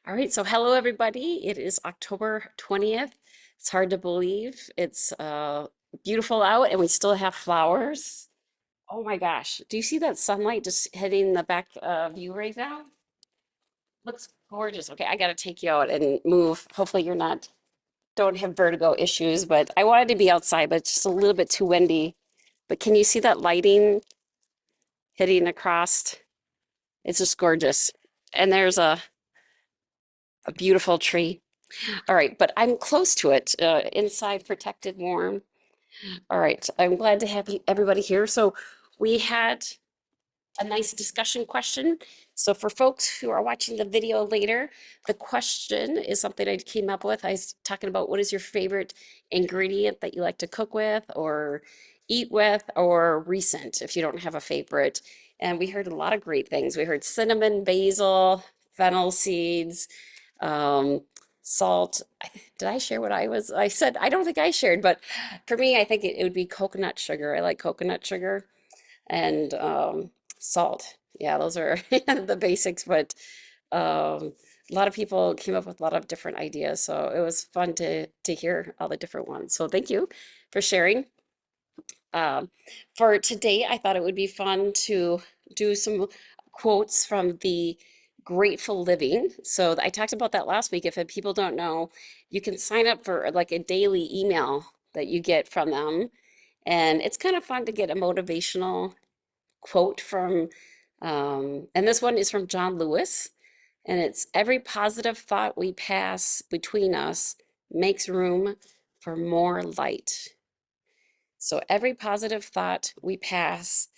All right, so hello everybody. It is October 20th. It's hard to believe. It's beautiful out and we still have flowers. Oh my gosh. Do you see that sunlight just hitting the back of you right now? Looks gorgeous. Okay, I gotta take you out and move. Hopefully you're not, don't have vertigo issues, but I wanted to be outside, but it's just a little bit too windy. But can you see that lighting hitting across? It's just gorgeous. And there's a beautiful tree. All right, but I'm close to it, inside, protected, warm. All right, I'm glad to have everybody here. So we had a nice discussion question. So for folks who are watching the video later, the question is something I came up with. I was talking about what is your favorite ingredient that you like to cook with or eat with or recent if you don't have a favorite. And we heard a lot of great things. We heard cinnamon, basil, fennel seeds, um, salt. Did I share what I said, I don't think I shared, but for me, I think it would be coconut sugar. I like coconut sugar and salt. Yeah, those are the basics, but um, a lot of people came up with a lot of different ideas. So it was fun to hear all the different ones. So thank you for sharing. Um, for today, I thought it would be fun to do some quotes from the Grateful Living. So I talked about that last week. If people don't know, you can sign up for like a daily email that you get from them. And it's kind of fun to get a motivational quote from, and this one is from John Lewis. And it's every positive thought we pass between us makes room for more light. So every positive thought we pass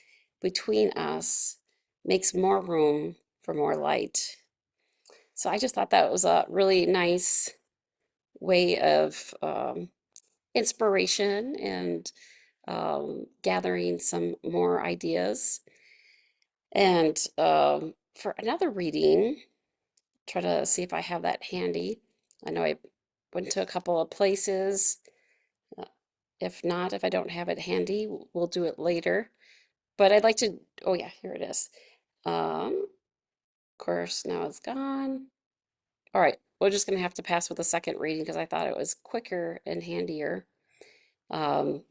between us makes more room for more light. So I just thought that was a really nice way of inspiration and gathering some more ideas. And for another reading, try to see if I have that handy. I know I went to a couple of places. Uh, If not, if I don't have it handy, we'll do it later. But I'd like to, oh yeah, here it is. Of course, now it's gone. All right, we're just gonna have to pass with a second reading because I thought it was quicker and handier. Um,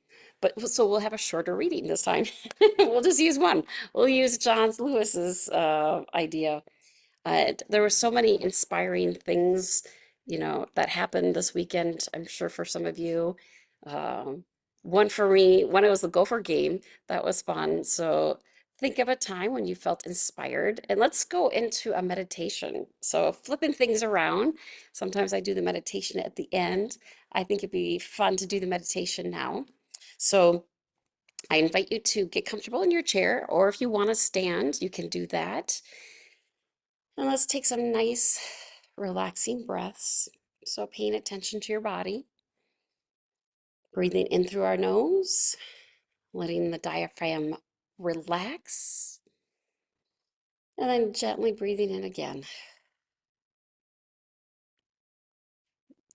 but so we'll have a shorter reading this time. We'll just use one. We'll use John Lewis's idea. There were so many inspiring things, that happened this weekend. I'm sure for some of you. Um, One for me, when it was the Gopher game, that was fun. So think of a time when you felt inspired, and let's go into a meditation. So flipping things around. Sometimes I do the meditation at the end. I think it'd be fun to do the meditation now. So I invite you to get comfortable in your chair, or if you want to stand, you can do that. And let's take some nice, relaxing breaths. So, paying attention to your body, breathing in through our nose, letting the diaphragm relax, and then gently breathing in again.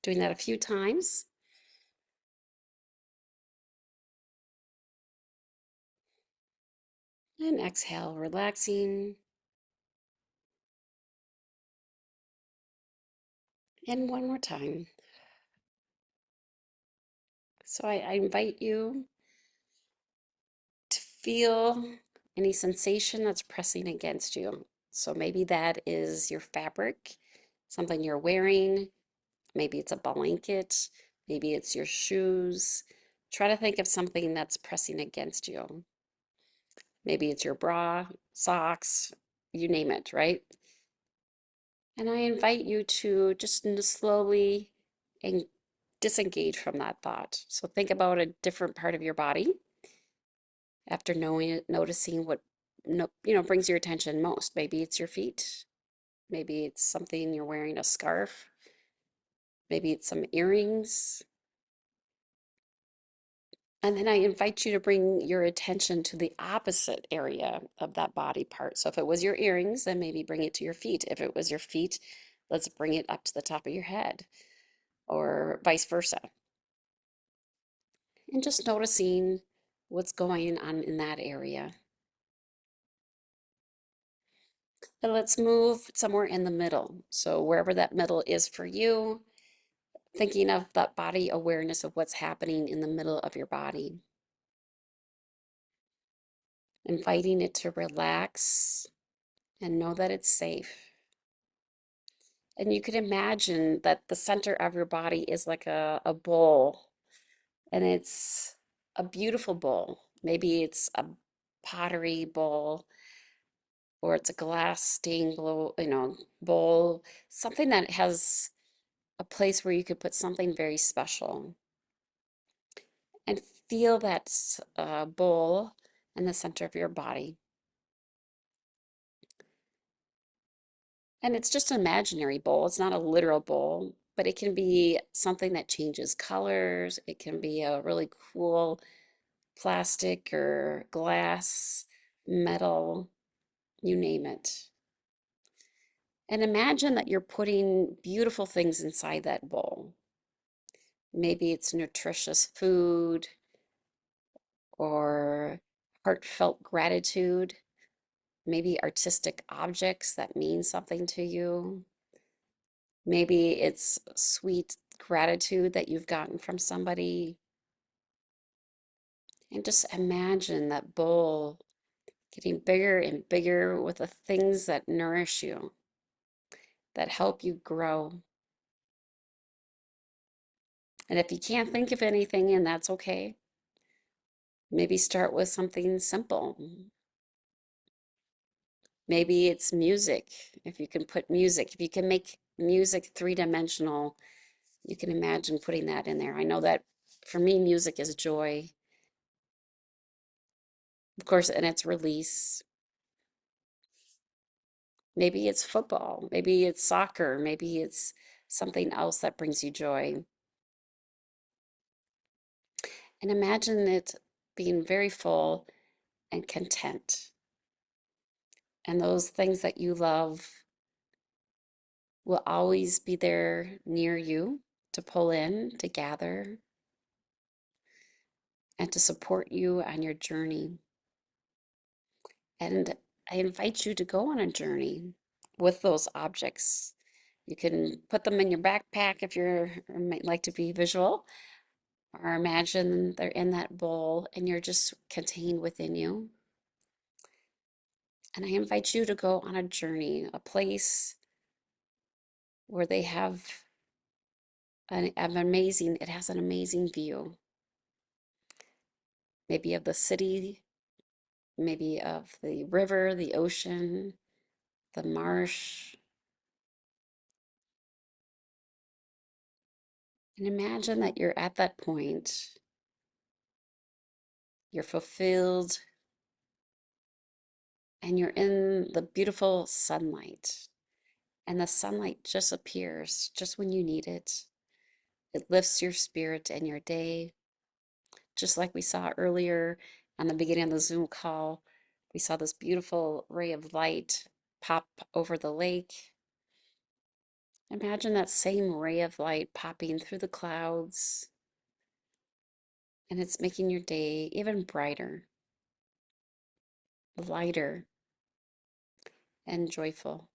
Doing that a few times. And exhale, relaxing. And one more time. So, I invite you to feel any sensation that's pressing against you. So, maybe that is your fabric, something you're wearing. Maybe it's a blanket, maybe it's your shoes. Try to think of something that's pressing against you. Maybe it's your bra, socks, you name it, right? And I invite you to just slowly and disengage from that thought. So think about a different part of your body after knowing it, noticing what brings your attention most. Maybe it's your feet. Maybe it's something you're wearing a scarf. Maybe it's some earrings. And then I invite you to bring your attention to the opposite area of that body part. So if it was your earrings, then maybe bring it to your feet. If it was your feet, let's bring it up to the top of your head, or vice versa. And just noticing what's going on in that area. But let's move somewhere in the middle. So wherever that middle is for you, thinking of that body awareness of what's happening in the middle of your body, inviting it to relax and know that it's safe. And you can imagine that the center of your body is like a bowl, and it's a beautiful bowl. Maybe it's a pottery bowl, or it's a glass stained bowl, bowl, something that has a place where you could put something very special. And feel that bowl in the center of your body. And it's just an imaginary bowl. It's not a literal bowl, but it can be something that changes colors. It can be a really cool plastic or glass, metal, you name it. And imagine that you're putting beautiful things inside that bowl. Maybe it's nutritious food or heartfelt gratitude, maybe artistic objects that mean something to you. Maybe it's sweet gratitude that you've gotten from somebody. And just imagine that bowl getting bigger and bigger with the things that nourish you, that help you grow. And if you can't think of anything, and that's okay, maybe start with something simple. Maybe it's music. If you can put music, if you can make music three-dimensional, you can imagine putting that in there. I know that for me, music is joy, of course, and its release. Maybe it's football, maybe it's soccer, maybe it's something else that brings you joy. And imagine it being very full and content. And those things that you love will always be there near you to pull in, to gather, and to support you on your journey. And I invite you to go on a journey with those objects. You can put them in your backpack if you're might like to be visual, or imagine they're in that bowl and you're just contained within you. And I invite you to go on a journey, a place where they have it has an amazing view, maybe of the city, maybe of the river, the ocean, the marsh. And imagine that you're at that point, you're fulfilled, and you're in the beautiful sunlight. And the sunlight just appears just when you need it. It lifts your spirit and your day. Just like we saw earlier on the beginning of the Zoom call, we saw this beautiful ray of light pop over the lake. Imagine that same ray of light popping through the clouds, and it's making your day even brighter, lighter, and joyful.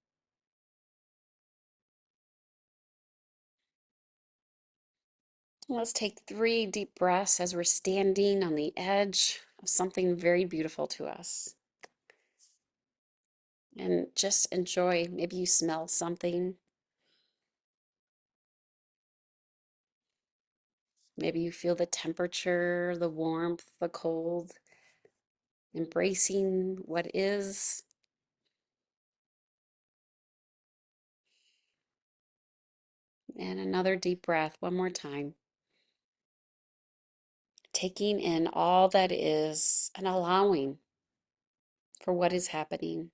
Let's take 3 deep breaths as we're standing on the edge of something very beautiful to us. And just enjoy. Maybe you smell something. Maybe you feel the temperature, the warmth, the cold, embracing what is. And another deep breath, one more time. Taking in all that is and allowing for what is happening.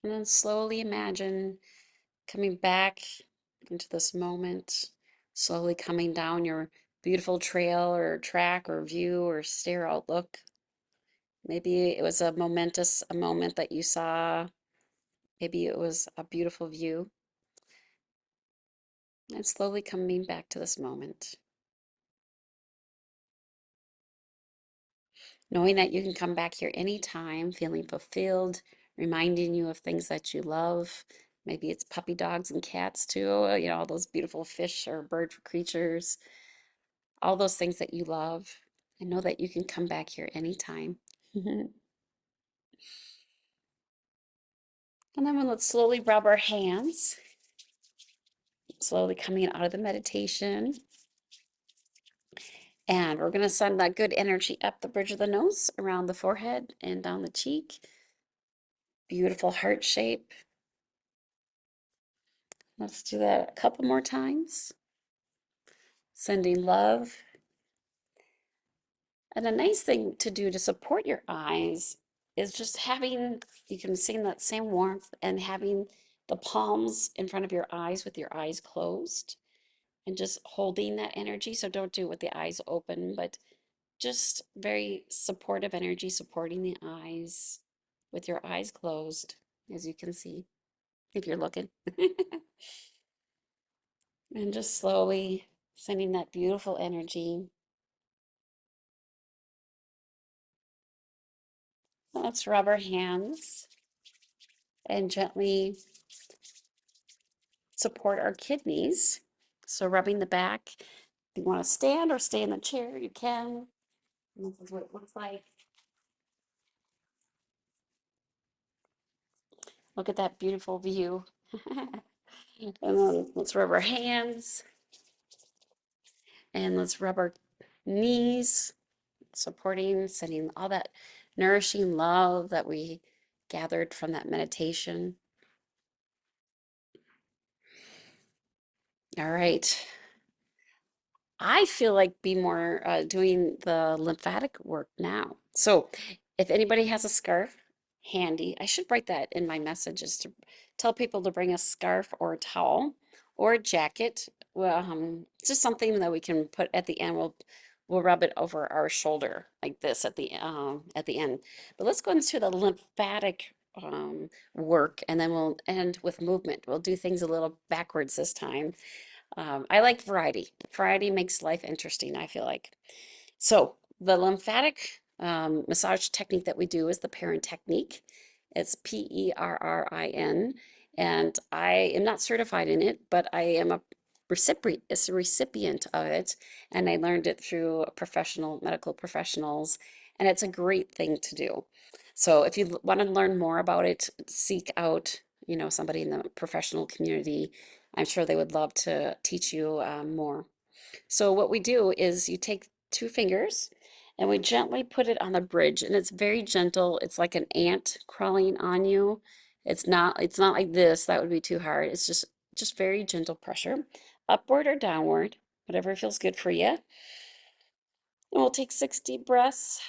And then slowly imagine coming back into this moment, slowly coming down your beautiful trail or track or view or stair outlook. Maybe it was a moment that you saw. Maybe it was a beautiful view. And slowly coming back to this moment. Knowing that you can come back here anytime, feeling fulfilled, reminding you of things that you love. Maybe it's puppy dogs and cats too, all those beautiful fish or bird creatures, all those things that you love. And know that you can come back here anytime. And then let's slowly rub our hands, slowly coming out of the meditation. And we're going to send that good energy up the bridge of the nose, around the forehead, and down the cheek. Beautiful heart shape. Let's do that a couple more times. Sending love. And a nice thing to do to support your eyes is just having, you can see that same warmth and having the palms in front of your eyes with your eyes closed and just holding that energy. So don't do it with the eyes open, but just very supportive energy, supporting the eyes with your eyes closed, as you can see, if you're looking. And just slowly sending that beautiful energy. Let's rub our hands and gently support our kidneys. So rubbing the back. If you want to stand or stay in the chair, you can. And this is what it looks like. Look at that beautiful view. And then let's rub our hands and let's rub our knees, supporting, sending all that nourishing love that we gathered from that meditation. All right. I feel like be more doing the lymphatic work now. So if anybody has a scarf handy, I should write that in my messages to tell people to bring a scarf or a towel or a jacket. Well, just something that we can put at the end. We'll rub it over our shoulder like this at the end. But let's go into the lymphatic work, and then we'll end with movement. We'll do things a little backwards this time. I like variety. Variety makes life interesting, I feel like. So the lymphatic massage technique that we do is the Perrin Technique. It's Perrin, and I am not certified in it, but I am a recipient. It's a recipient of it, and I learned it through professional medical professionals, and it's a great thing to do. So if you want to learn more about it, seek out, somebody in the professional community. I'm sure they would love to teach you more. So what we do is you take two fingers and we gently put it on the bridge, and it's very gentle. It's like an ant crawling on you. It's not like this. That would be too hard. It's just very gentle pressure, upward or downward, whatever feels good for you. And we'll take 6 deep breaths,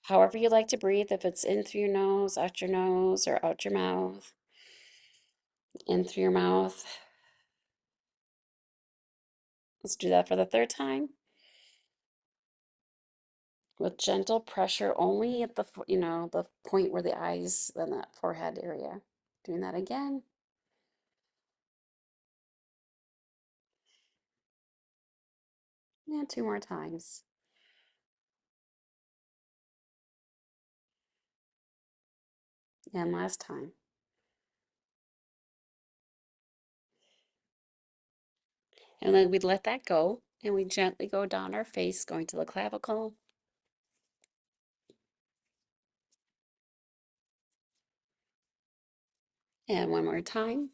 however you like to breathe, if it's in through your nose, or out your mouth, in through your mouth. Let's do that for the third time. With gentle pressure only at the point where the eyes and that forehead area. Doing that again. And 2 more times. And last time. And then we'd let that go and we gently go down our face, going to the clavicle. And one more time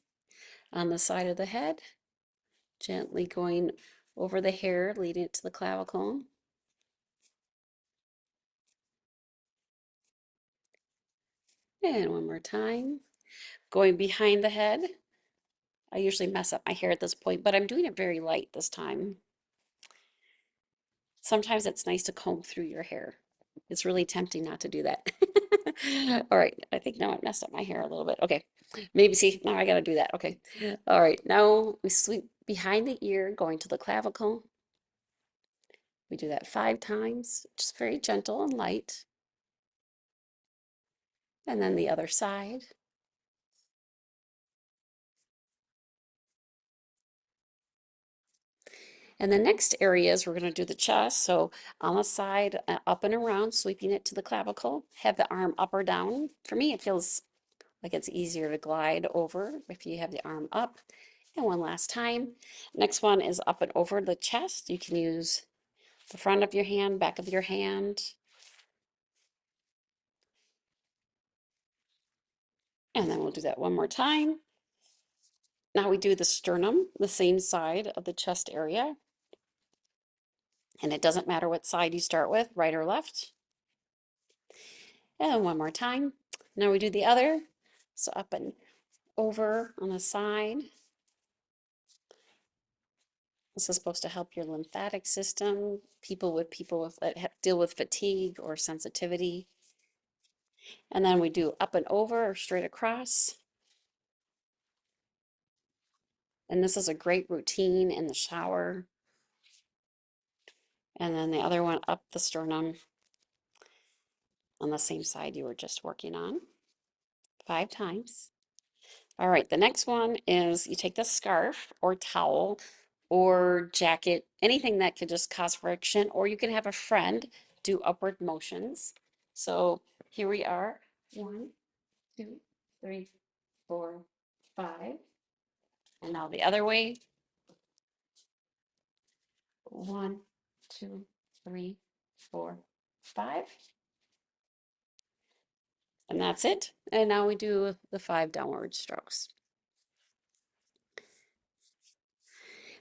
on the side of the head, gently going over the hair, leading it to the clavicle. And one more time, going behind the head. I usually mess up my hair at this point, but I'm doing it very light this time. Sometimes it's nice to comb through your hair. It's really tempting not to do that. All right, I think now I messed up my hair a little bit. Okay, maybe see, now I gotta do that. Okay, all right, now we sweep behind the ear, going to the clavicle. We do that 5 times, just very gentle and light. And then the other side. And the next areas, we're going to do the chest. So on the side, up and around, sweeping it to the clavicle. Have the arm up or down. For me, it feels like it's easier to glide over if you have the arm up. And one last time. Next one is up and over the chest. You can use the front of your hand, back of your hand. And then we'll do that one more time. Now we do the sternum, the same side of the chest area. And it doesn't matter what side you start with, right or left. And one more time. Now we do the other. So up and over on the side. This is supposed to help your lymphatic system, people that deal with fatigue or sensitivity. And then we do up and over or straight across. And this is a great routine in the shower. And then the other one up the sternum on the same side you were just working on, 5 times. All right, the next one is you take the scarf or towel or jacket, anything that could just cause friction, or you can have a friend do upward motions. So here we are, 1, 2, 3, 4, 5. And now the other way, 1, 2, 3, 4, 5. And that's it. And now we do the 5 downward strokes.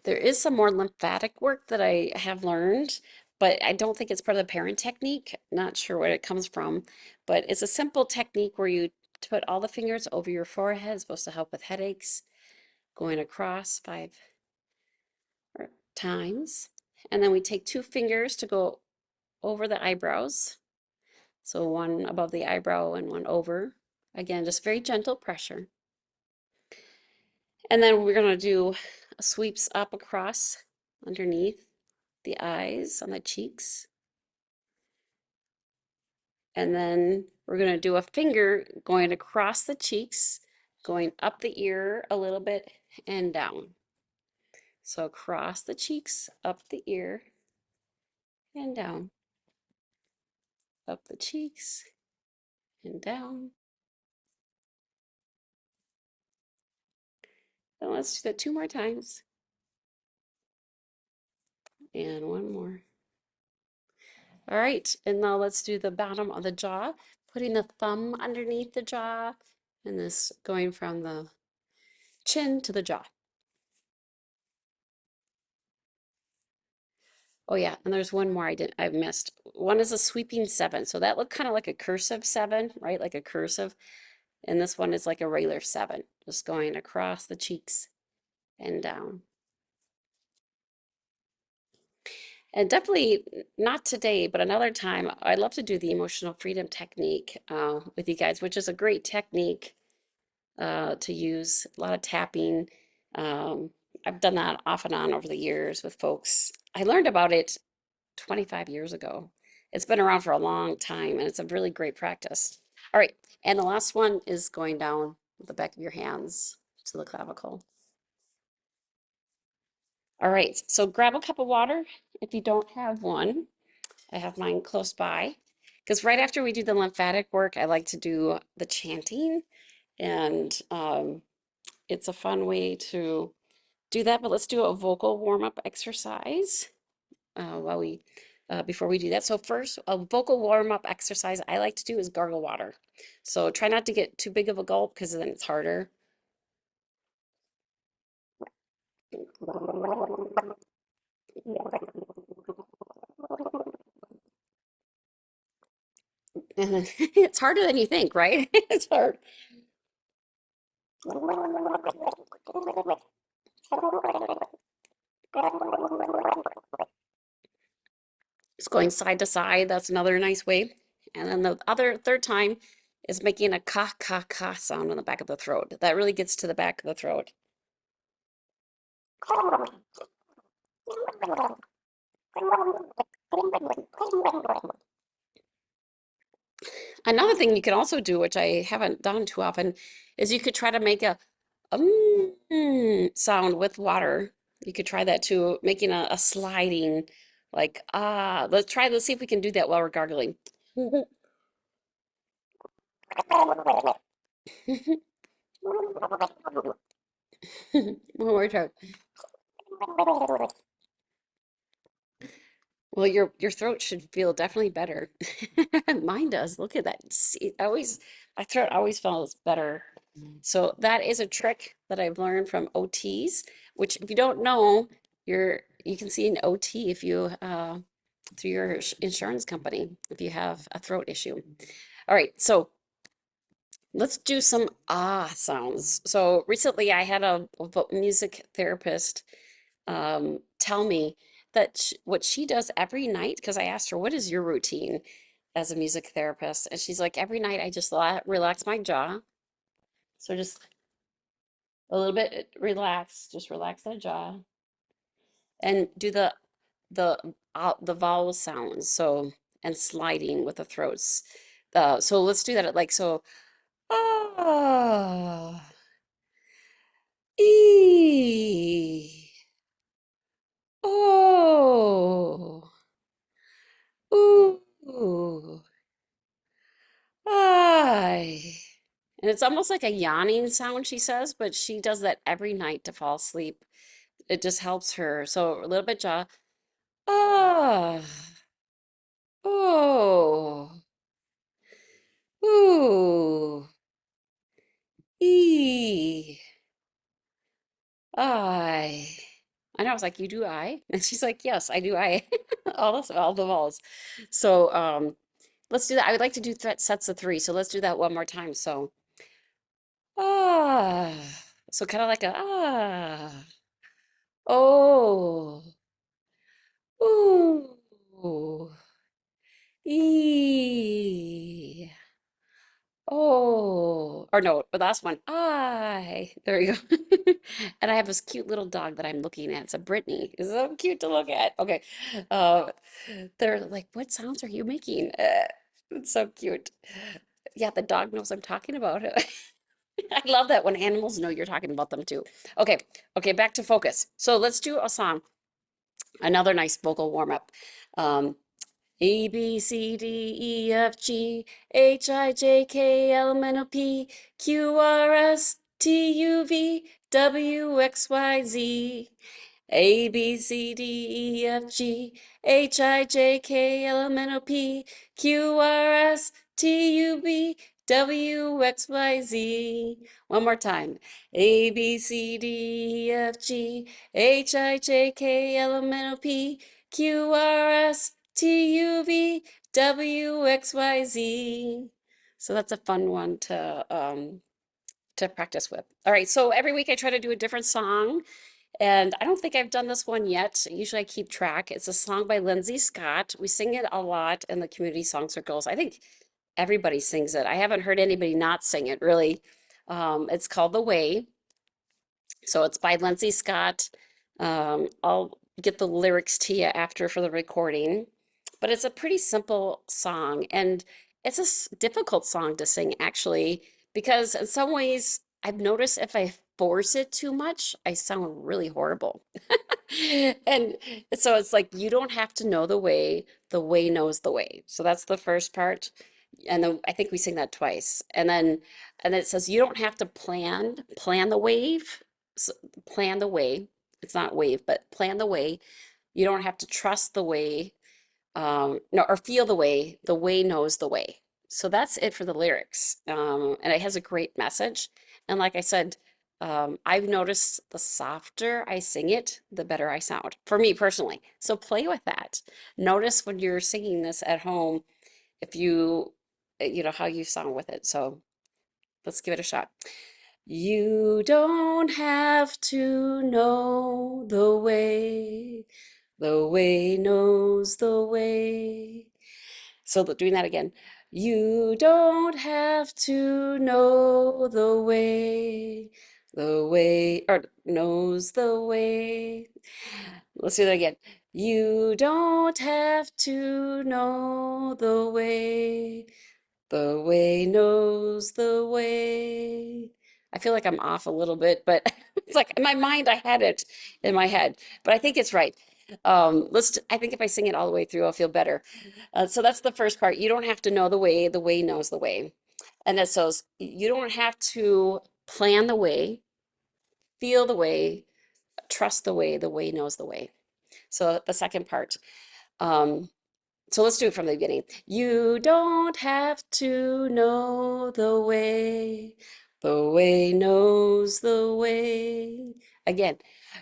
There is some more lymphatic work that I have learned, but I don't think it's part of the Perrin technique. Not sure where it comes from, but it's a simple technique where you put all the fingers over your forehead. It's supposed to help with headaches, going across 5 times. And then we take 2 fingers to go over the eyebrows. So one above the eyebrow and one over. Again, just very gentle pressure. And then we're going to do sweeps up across underneath the eyes on the cheeks. And then we're going to do a finger going across the cheeks, going up the ear a little bit and down. So across the cheeks, up the ear and down. Up the cheeks and down. And let's do that 2 more times. And one more. All right, and now let's do the bottom of the jaw, putting the thumb underneath the jaw, and this going from the chin to the jaw. Oh yeah, and there's one more I missed. One is a sweeping 7. So that looked kind of like a cursive 7, right? Like a cursive. And this one is like a regular 7, just going across the cheeks and down. And definitely not today, but another time, I'd love to do the emotional freedom technique with you guys, which is a great technique to use. A lot of tapping. Um, I've done that off and on over the years with folks. I learned about it 25 years ago. It's been around for a long time and it's a really great practice. All right, and the last one is going down the back of your hands to the clavicle. All right, so grab a cup of water if you don't have one. I have mine close by because right after we do the lymphatic work, I like to do the chanting, and it's a fun way to do that. But let's do a vocal warm-up exercise while we before we do that. So first, a vocal warm-up exercise I like to do is gargle water. So try not to get too big of a gulp because then it's harder. And it's harder than you think, right? It's hard. It's going side to side. That's another nice way. And then the third time is making a ka ka ka sound on the back of the throat. That really gets to the back of the throat. Another thing you can also do, which I haven't done too often, is you could try to make a sound with water. You could try that too, making a sliding, like, let's see if we can do that while we're gargling. One more time. Well, your throat should feel definitely better. Mine does. Look at that. See, my throat always feels better. So that is a trick that I've learned from OTs, which if you don't know, you can see an OT if you through your insurance company if you have a throat issue. All right, so let's do some sounds. So recently I had a music therapist tell me that what she does every night, because I asked her, what is your routine as a music therapist? And she's like, every night I just relax my jaw. So just a little bit relax, just relax that jaw and do the vowel sounds. So and sliding with the throats. So let's do that at like so. Ah, ee, oh, ooh. Ay. And it's almost like a yawning sound, she says, but she does that every night to fall asleep. It just helps her. So a little bit jaw. Ah. Oh. Ooh. Ee. I. And I was like, you do I? And she's like, yes, I do I. All the balls. So let's do that. I would like to do th sets of three. So let's do that one more time. So ah. So kind of like a Oh, ooh, ee, oh, or no, the last one, I. There you go. And I have this cute little dog that I'm looking at. It's a Brittany. It's so cute to look at. Okay. Uh, they're like, what sounds are you making? It's so cute. Yeah, the dog knows I'm talking about it. I love that when animals know you're talking about them too. Okay, okay, back to focus. So let's do a song. Another nice vocal warm up. Um, A, B, C, D, E, F, G, H, I, J, K, L, M, N, O, P, Q, R, S, T, U, V, W, X, Y, Z. A, B, C, D, E, F, G, H, I, J, K, L, M, N, O, P, Q, R, S, T, U, V, W, X, Y, Z. One more time. A, B, C, D, E, F, G, H, I, J, K, L, M, N, O, P, Q, R, S, T, U, V, W, X, Y, Z. So that's a fun one to practice with. All right, so every week I try to do a different song. And I don't think I've done this one yet. Usually I keep track. It's a song by Lindsay Scott. We sing it a lot in the community song circles. I think everybody sings it. I haven't heard anybody not sing it, really. It's called The Way. So it's by Lindsay Scott. I'll get the lyrics to you after for the recording. But it's a pretty simple song, and it's a difficult song to sing, actually, because in some ways I've noticed if I force it too much, I sound really horrible. And so it's like you don't have to know the way knows the way. So that's the first part. And then I think we sing that twice. And then it says you don't have to plan the wave. So plan the way. It's not wave, but plan the way. You don't have to trust the way, no, or feel the way knows the way. So that's it for the lyrics. And it has a great message. And like I said, I've noticed the softer I sing it, the better I sound, for me personally. So play with that. Notice when you're singing this at home, if you know, how you sound with it. So let's give it a shot. You don't have to know the way knows the way. So doing that again. You don't have to know the way, or knows the way. Let's do that again. You don't have to know the way knows the way. I feel like I'm off a little bit, but It's like in my mind, I had it in my head, but I think it's right. I think if I sing it all the way through, I'll feel better. So that's the first part. You don't have to know the way knows the way. And that says you don't have to plan the way, feel the way, trust the way knows the way. So the second part. Um, so let's do it from the beginning. You don't have to know the way knows the way. Again,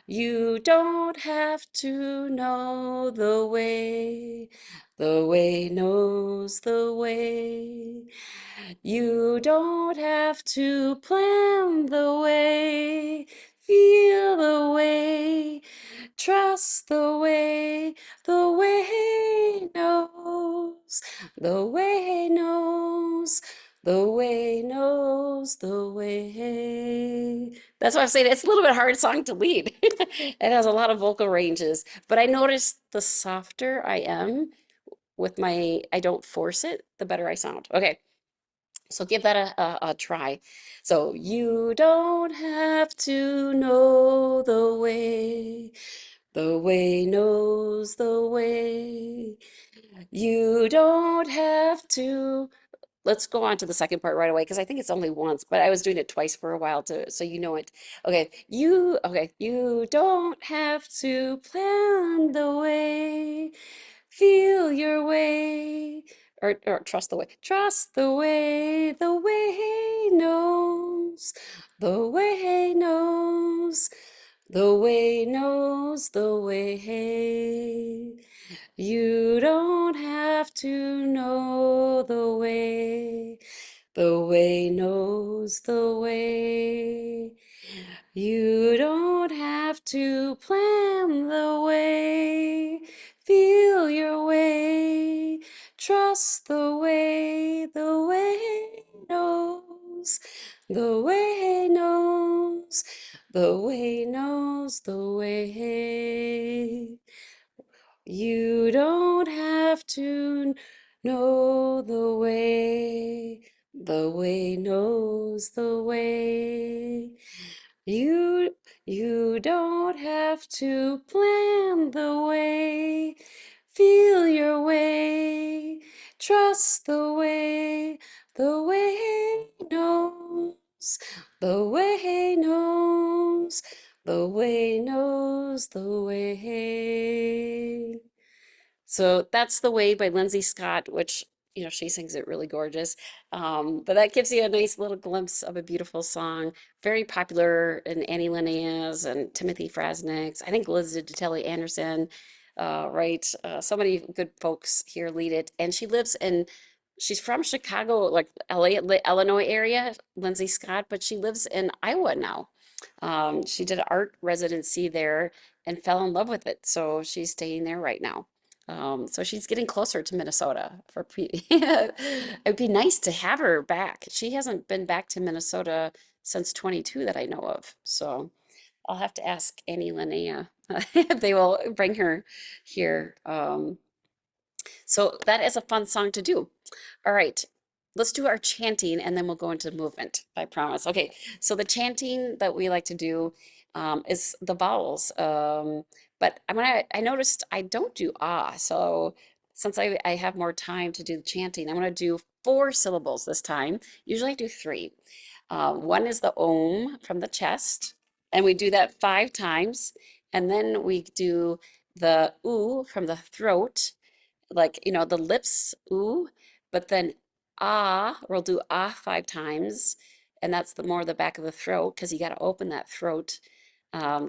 you don't have to know the way knows the way. You don't have to plan the way, feel the way, trust the way knows, the way knows, the way knows the way. That's why I'm saying it's a little bit hard song to lead. It has a lot of vocal ranges, but I notice the softer I am with I don't force it, the better I sound. Okay. So give that a try. So you don't have to know the way knows the way. You don't have to. Let's go on to the second part right away because I think it's only once, but I was doing it twice for a while to so you know it. Okay, you don't have to plan the way. Feel your way or trust the way. Trust the way knows, the way knows, the way knows the way. You don't have to know the way knows the way. You don't have to plan the way, feel your way, trust the way knows, the way knows, the way knows the way. You don't have to know the way knows the way. You you don't have to plan the way, feel your way, trust the way knows, the way knows, the way knows the way. So that's The Way by Lindsay Scott, which, you know, she sings it really gorgeous. But that gives you a nice little glimpse of a beautiful song. Very popular in Annie Linnaeus and Timothy Frasnick's. I think Liz Telly Anderson, right? So many good folks here lead it. And she's from Chicago, like LA, Illinois area, Lindsay Scott, but she lives in Iowa now. She did an art residency there and fell in love with it. So she's staying there right now. So she's getting closer to Minnesota it'd be nice to have her back. She hasn't been back to Minnesota since 22 that I know of. So I'll have to ask Annie Linnea if they will bring her here. So that is a fun song to do. All right, let's do our chanting and then we'll go into movement, I promise. Okay, so the chanting that we like to do is the vowels. But I noticed I don't do ah. So since I have more time to do the chanting, I'm gonna do 4 syllables this time. Usually I do 3. One is the om from the chest, and we do that 5 times. And then we do the oo from the throat, like, you know, the lips, ooh, but then ah, we'll do ah 5 times. And that's the more the back of the throat because you got to open that throat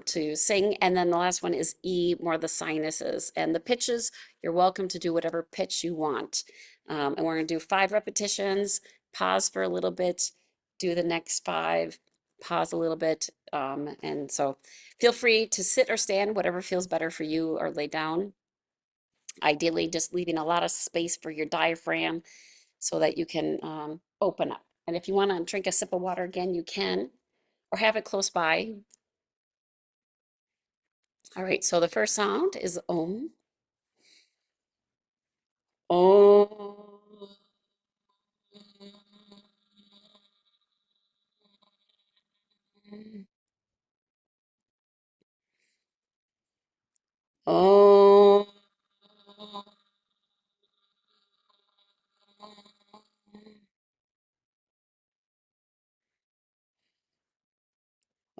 to sing. And then the last one is E, more the sinuses. And the pitches, you're welcome to do whatever pitch you want. And we're going to do 5 repetitions, pause for a little bit, do the next 5, pause a little bit. And so feel free to sit or stand, whatever feels better for you, or lay down. Ideally, just leaving a lot of space for your diaphragm so that you can open up. And if you want to drink a sip of water again, you can, or have it close by. All right, so the first sound is Om. Om. Oh.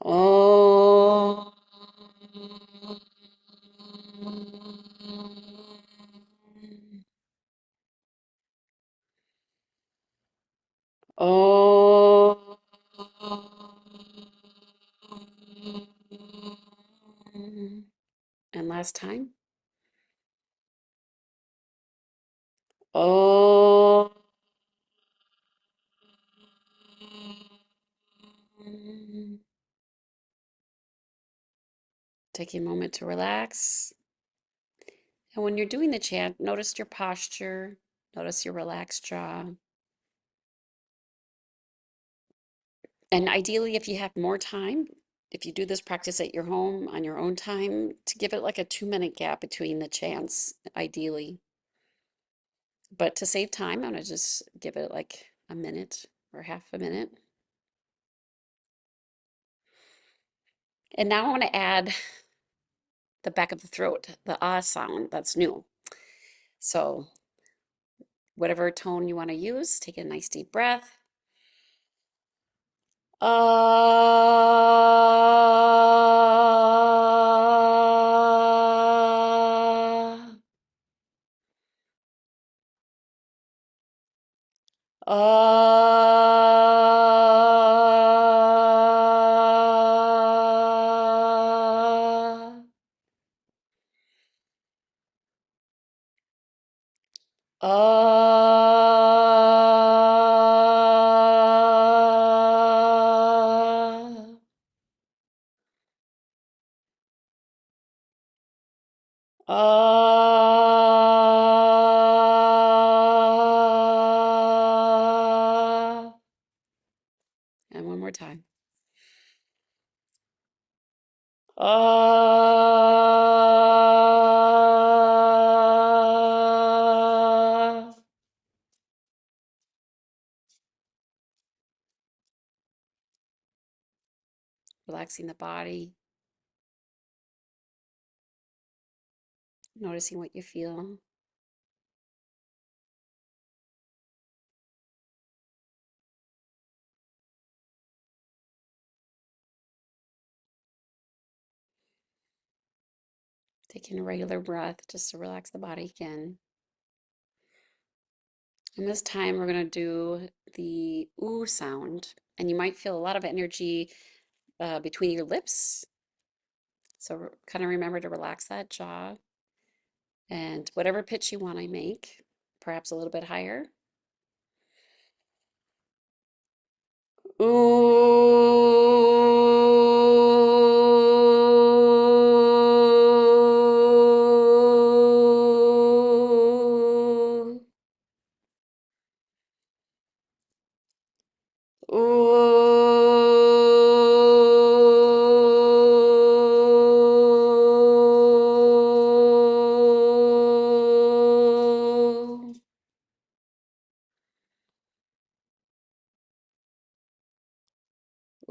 Oh. Oh. And last time. Oh. Taking a moment to relax. And when you're doing the chant, notice your posture, notice your relaxed jaw. And ideally, if you have more time, if you do this practice at your home on your own time, to give it like a 2-minute gap between the chants, ideally. But to save time, I'm gonna just give it like a minute or half a minute. And now I want to add the back of the throat, the ah sound, that's new. So whatever tone you want to use, take a nice deep breath. Ah. Ah. Ah. Ah. And one more time. Ah. Relaxing the body, noticing what you feel. Taking a regular breath just to relax the body again. And this time we're going to do the ooh sound. And you might feel a lot of energy between your lips. So kind of remember to relax that jaw. And whatever pitch you want to make, perhaps a little bit higher. Ooh. Ooh.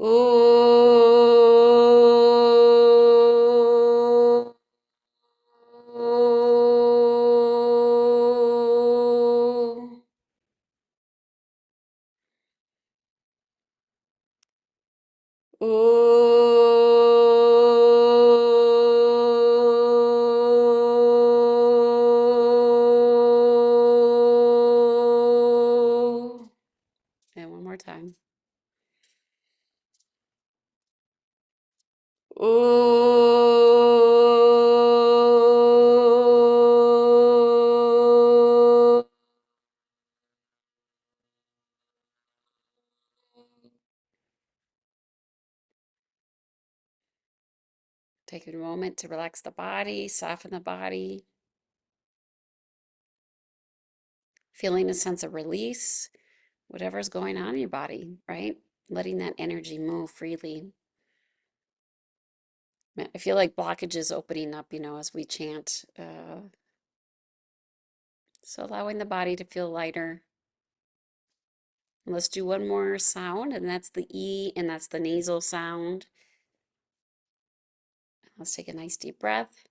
Ooh. Ooh. Ooh. And one more time. Ooh. Take a moment to relax the body, soften the body, feeling a sense of release, whatever's going on in your body, right? Letting that energy move freely. I feel like blockages opening up, as we chant. So allowing the body to feel lighter. And let's do one more sound, and that's the E, and that's the nasal sound. Let's take a nice deep breath.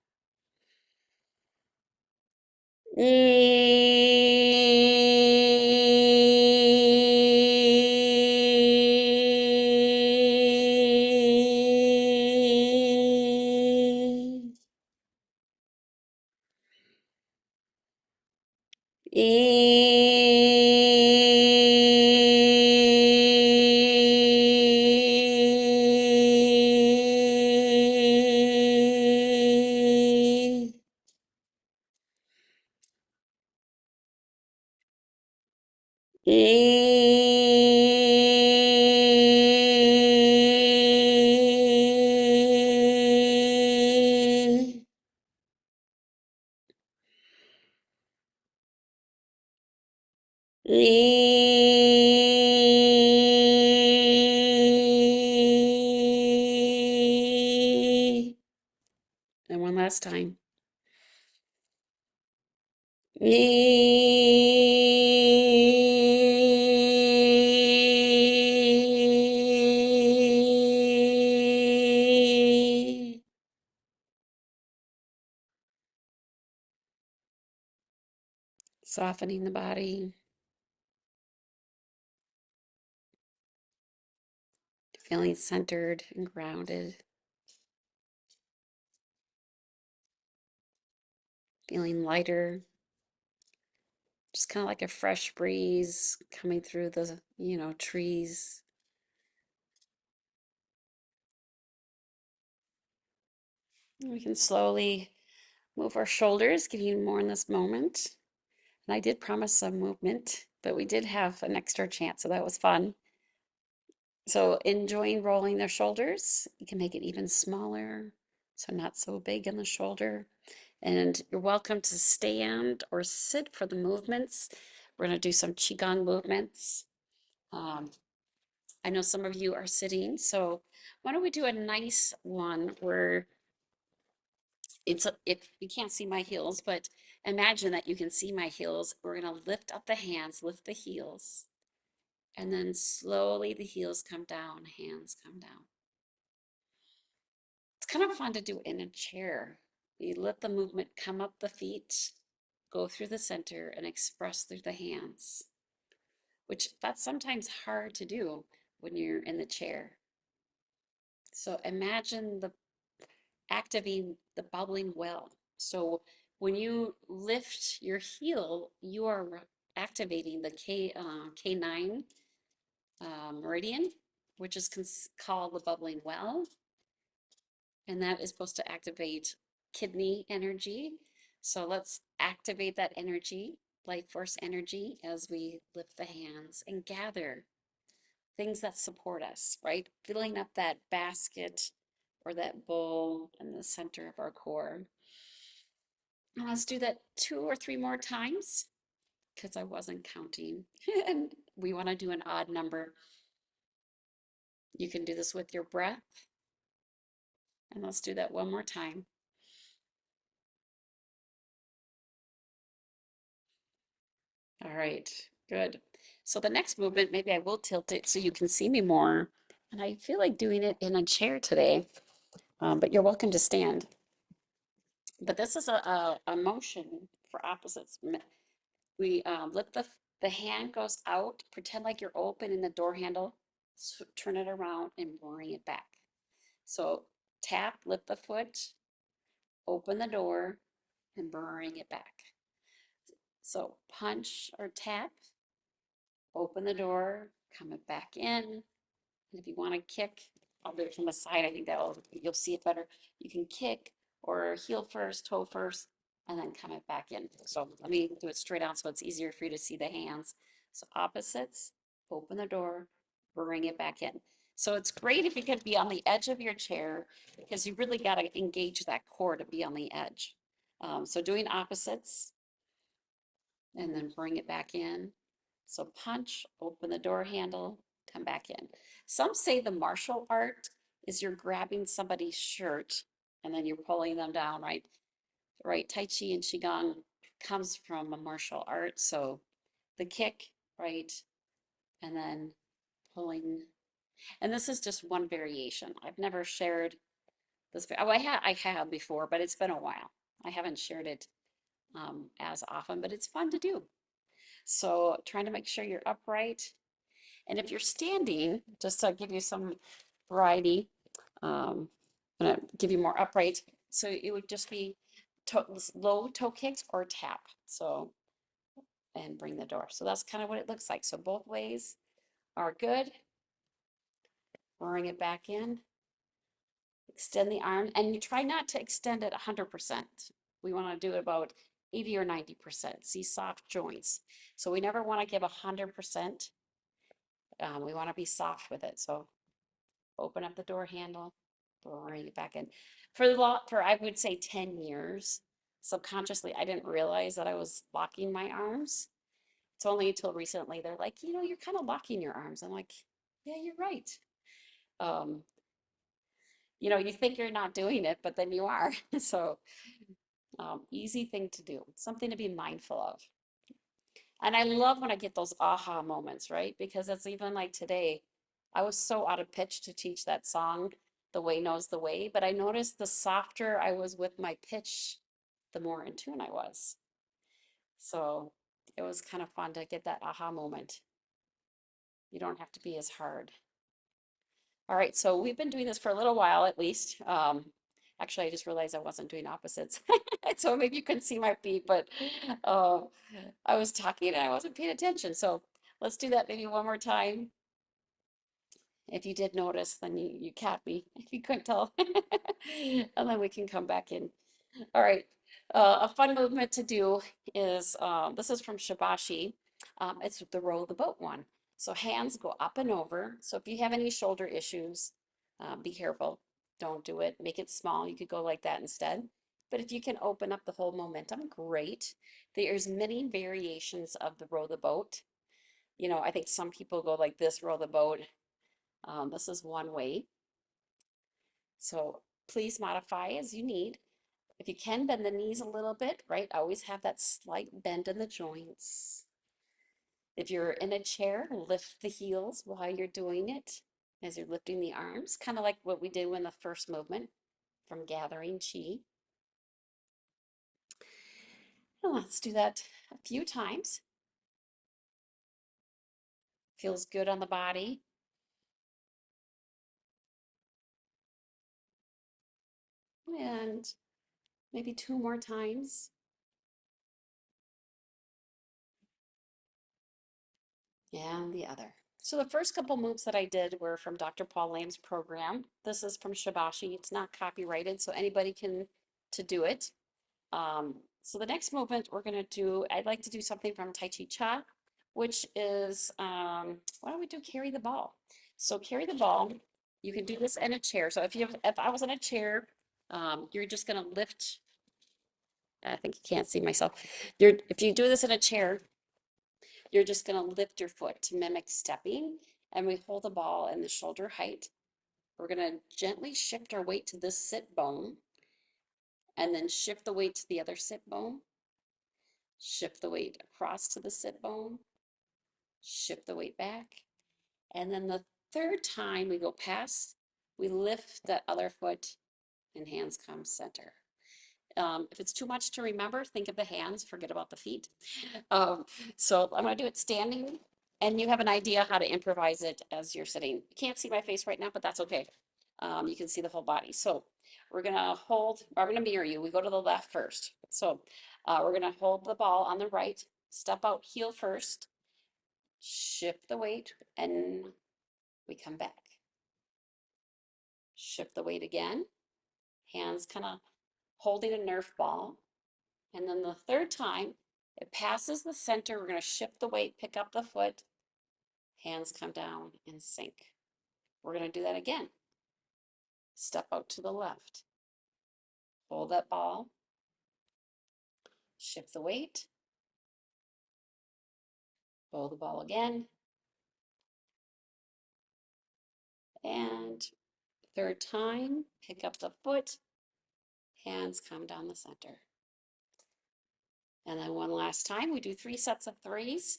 And one last time. Softening the body, feeling centered and grounded, feeling lighter, just kind of like a fresh breeze coming through the, trees. We can slowly move our shoulders, give you more in this moment. And I did promise some movement, but we did have an extra chant, so that was fun. So enjoying rolling their shoulders. You can make it even smaller, so not so big on the shoulder. And you're welcome to stand or sit for the movements. We're going to do some Qigong movements. Um, I know some of you are sitting, so why don't we do a nice one where if you can't see my heels, but imagine that you can see my heels. We're going to lift up the hands, lift the heels, and then slowly the heels come down, hands come down. It's kind of fun to do in a chair. You let the movement come up the feet, go through the center, and express through the hands, which that's sometimes hard to do when you're in the chair. So imagine the activating the bubbling well. So when you lift your heel, you are activating the K9 meridian, which is called the bubbling well. And that is supposed to activate kidney energy. So let's activate that energy, life force energy, as we lift the hands and gather things that support us, right? Filling up that basket or that bowl in the center of our core. And let's do that 2 or 3 more times because I wasn't counting. And we want to do an odd number. You can do this with your breath. And let's do that one more time. All right, good. So the next movement, maybe I will tilt it so you can see me more. And I feel like doing it in a chair today, but you're welcome to stand. But this is a motion for opposites. We lift the hand goes out, pretend like you're opening the door handle, turn it around and bring it back. So tap, lift the foot, open the door, and bring it back. So punch or tap, open the door, come it back in. And if you want to kick, I'll do it from the side. I think you'll see it better. You can kick or heel first, toe first, and then come it back in. So let me do it straight out so it's easier for you to see the hands. So opposites, open the door, bring it back in. So it's great if you can be on the edge of your chair because you really got to engage that core to be on the edge. So doing opposites and then bring it back in. So punch, open the door handle, come back in. Some say the martial art is you're grabbing somebody's shirt and then you're pulling them down, right? Right, Tai Chi and Qigong comes from a martial art. So the kick, right? And then pulling. And this is just one variation. I've never shared this. Oh, I have before, but it's been a while. I haven't shared it as often, but it's fun to do. So trying to make sure you're upright. And if you're standing, just to give you some variety, I'm gonna give you more upright. So it would just be low toe kicks or tap. So, and bring the door. So that's kind of what it looks like. So both ways are good. Bring it back in. Extend the arm, and you try not to extend it 100%. We want to do it about 80 or 90%. See soft joints. So we never want to give 100%. We want to be soft with it. So open up the door handle, bring it back in. For I would say 10 years, subconsciously, I didn't realize that I was locking my arms. It's only until recently they're like, you're kind of locking your arms. I'm like, yeah, you're right. Um, you think you're not doing it, but then you are. So easy thing to do, something to be mindful of. And I love when I get those aha moments, right? Because it's even like today, I was so out of pitch to teach that song, The Way Knows the Way, but I noticed the softer I was with my pitch, the more in tune I was. So it was kind of fun to get that aha moment. You don't have to be as hard. All right, so we've been doing this for a little while at least. Actually, I just realized I wasn't doing opposites. So maybe you couldn't see my feet, but uh, I was talking and I wasn't paying attention. So let's do that maybe one more time. If you did notice, then you caught me. If you couldn't tell. And then we can come back in. All right. A fun movement to do is this is from Shibashi. It's the row the boat one. So hands go up and over. So if you have any shoulder issues, be careful. Don't do it. Make it small. You could go like that instead. But if you can open up the whole momentum, great. There's many variations of the row the boat. I think some people go like this, row the boat. This is one way. So please modify as you need. If you can, bend the knees a little bit, right? Always have that slight bend in the joints. If you're in a chair, lift the heels while you're doing it as you're lifting the arms, kind of like what we did in the first movement from gathering Qi. And let's do that a few times. Feels good on the body. And maybe two more times. And the other. So the first couple moves that I did were from Dr. Paul Lamb's program. This is from Shibashi. It's not copyrighted, so anybody can to do it. So the next movement we're gonna do, I'd like to do something from Tai Chi Cha, which is, why don't we do carry the ball? So carry the ball, you can do this in a chair. So if I was in a chair, you're just gonna lift, I think you can't see myself. If you do this in a chair, you're just gonna lift your foot to mimic stepping, and we hold the ball in the shoulder height. We're gonna gently shift our weight to this sit bone, and then shift the weight to the other sit bone. Shift the weight across to the sit bone, shift the weight back. And then the third time we go past, we lift that other foot and hands come center. If it's too much to remember, think of the hands, forget about the feet. Um, so I'm gonna do it standing, and you have an idea how to improvise it as you're sitting. You can't see my face right now, but that's okay. You can see the whole body. So we're gonna hold, I'm gonna mirror you. We go to the left first. So we're gonna hold the ball on the right, step out heel first, shift the weight, and we come back. Shift the weight again, hands kind of holding a Nerf ball. And then the third time, it passes the center. We're going to shift the weight, pick up the foot, hands come down and sink. We're going to do that again. Step out to the left. Hold that ball. Shift the weight. Hold the ball again. And third time, pick up the foot. Hands come down the center. And then one last time, we do 3 sets of 3s.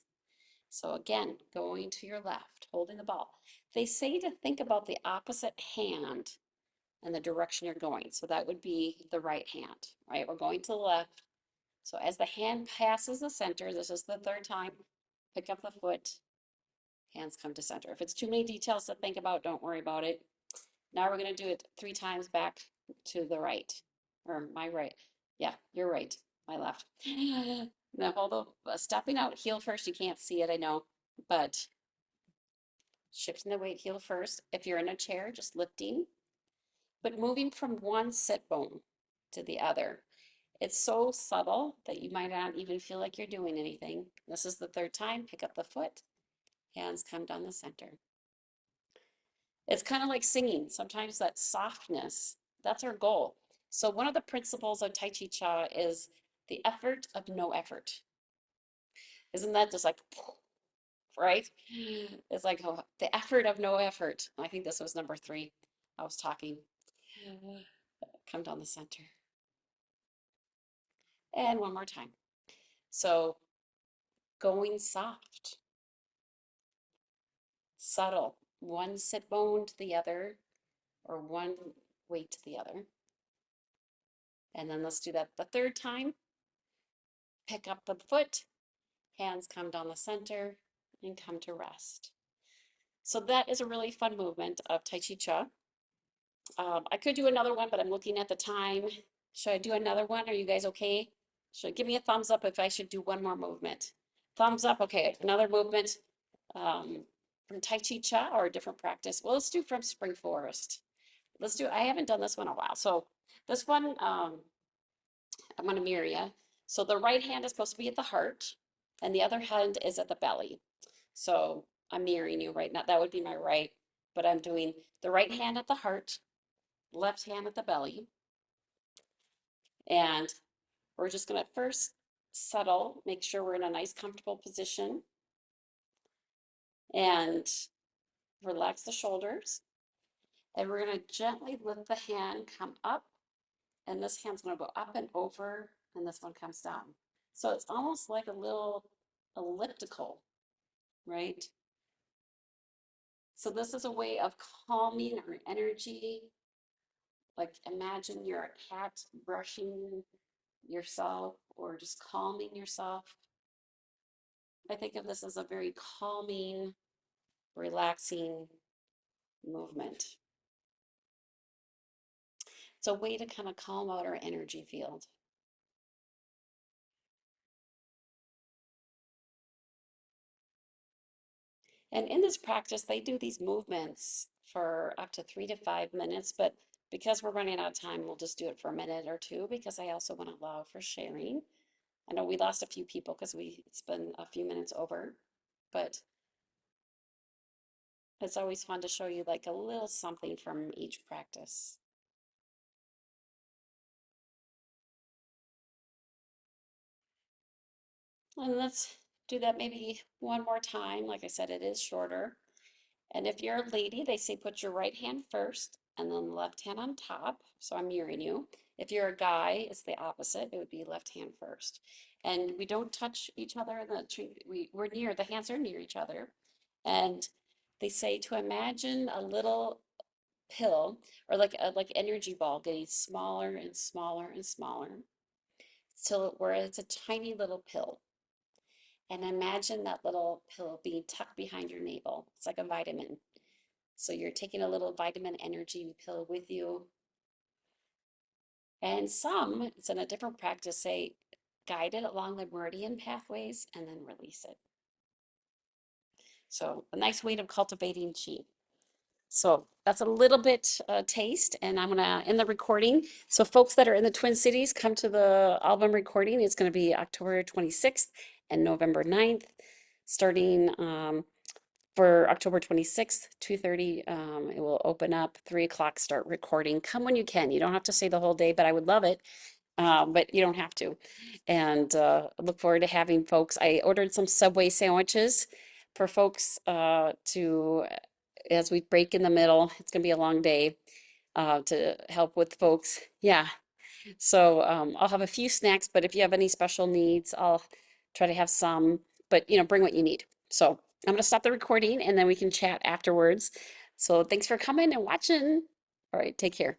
So again, going to your left, holding the ball. They say to think about the opposite hand and the direction you're going. So that would be the right hand, right? We're going to the left, So as the hand passes the center, this is the third time, pick up the foot, hands come to center. If it's too many details to think about, don't worry about it. Now we're going to do it 3 times back to the right, or my right. Yeah, you're right, my left. Now, although stepping out, heel first, you can't see it, I know, but shifting the weight, heel first. If you're in a chair, just lifting, but moving from one sit bone to the other. It's so subtle that you might not even feel like you're doing anything. This is the third time, pick up the foot, hands come down the center. It's kind of like singing. Sometimes that softness, that's our goal. So one of the principles of Tai Chi Cha is the effort of no effort. Isn't that just like, right? It's like the effort of no effort. I think this was number 3. I was talking. Come down the center. And one more time. So going soft, subtle, one sit bone to the other, or one weight to the other. And then let's do that the third time. Pick up the foot, hands come down the center, and come to rest. So that is a really fun movement of Tai Chi Cha. I could do another one, but I'm looking at the time. Should I do another one? Are you guys okay? Give me a thumbs up if I should do one more movement. Thumbs up. Okay, another movement from Tai Chi Cha or a different practice. Well, let's do from Spring Forest. Let's do, I haven't done this one in a while. So this one, I'm going to mirror you. So the right hand is supposed to be at the heart and the other hand is at the belly. So I'm mirroring you right now. That would be my right, but I'm doing the right hand at the heart, left hand at the belly. And we're just going to first settle, make sure we're in a nice, comfortable position. And relax the shoulders. And we're going to gently lift the hand, come up. And this hand's going to go up and over, and this one comes down. So it's almost like a little elliptical, right? So this is a way of calming our energy. Like imagine you're a cat brushing yourself or just calming yourself. I think of this as a very calming, relaxing movement. It's a way to kind of calm out our energy field. And in this practice, they do these movements for up to 3 to 5 minutes, but because we're running out of time, we'll just do it for a minute or two because I also want to allow for sharing. I know we lost a few people because it's been a few minutes over, but it's always fun to show you like a little something from each practice. And let's do that maybe one more time. Like I said, it is shorter. And if you're a lady, they say put your right hand first and then the left hand on top. So I'm mirroring you. If you're a guy, it's the opposite. It would be left hand first. And we don't touch each other. We're near, the hands are near each other. And they say to imagine a little pill or like energy ball getting smaller and smaller and smaller till where it's a tiny little pill. And imagine that little pill being tucked behind your navel. It's like a vitamin. So you're taking a little vitamin energy pill with you. And some, it's in a different practice, say guide it along the meridian pathways and then release it. So a nice way of cultivating Qi. So that's a little bit taste, and I'm gonna end the recording. So folks that are in the Twin Cities, come to the album recording. It's gonna be October 26th and November 9th, starting for October 26th, 2:30, it will open up, 3 o'clock start recording. Come when you can. You don't have to stay the whole day, but I would love it. But you don't have to. And look forward to having folks. I ordered some Subway sandwiches for folks as we break in the middle. It's going to be a long day to help with folks. Yeah. So I'll have a few snacks, but if you have any special needs, I'll try to have some, but bring what you need. So I'm going to stop the recording and then we can chat afterwards. So thanks for coming and watching. All right, take care.